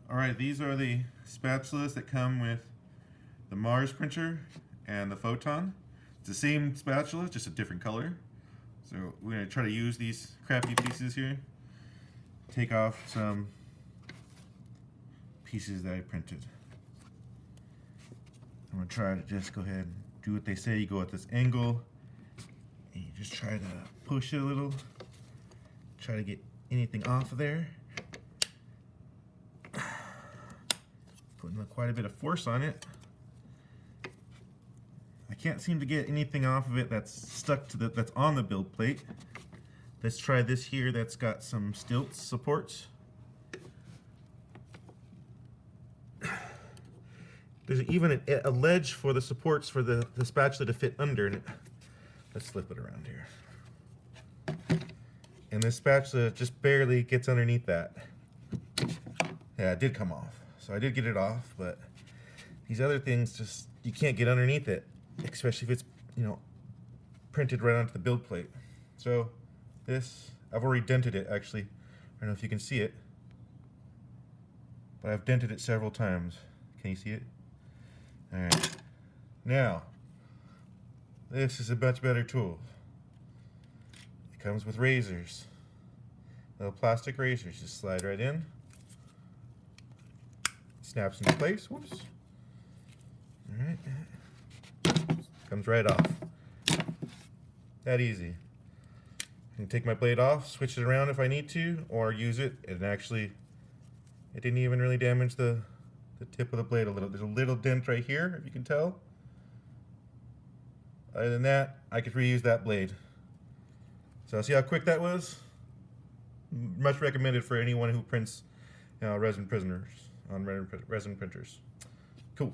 Alright, these are the spatulas that come with the Mars printer and the Photon. It's the same spatula, just a different color. So we're going to try to use these crappy pieces here. Take off some pieces that I printed. I'm going to try to just go ahead and do what they say. You go at this angle and you just try to push it a little. Try to get anything off of there. Putting quite a bit of force on it. I can't seem to get anything off of it that's stuck to that's on the build plate. Let's try this here that's got some stilts supports. There's even a ledge for the supports for the spatula to fit under it. Let's flip it around here. And this spatula just barely gets underneath that. Yeah, it did come off. So I did get it off, but these other things just, you can't get underneath it, especially if it's, printed right onto the build plate. So this, I've already dented it actually. I don't know if you can see it, but I've dented it several times. Can you see it? All right. Now, this is a much better tool. It comes with razors. Little plastic razors, just slide right in. Snaps into place. Whoops. All right. Comes right off. That easy. I can take my blade off, switch it around if I need to, or use it. And actually, it didn't even really damage the tip of the blade a little. There's a little dent right here, if you can tell. Other than that, I could reuse that blade. So see how quick that was? Much recommended for anyone who prints resin prisoners on resin printers. Cool.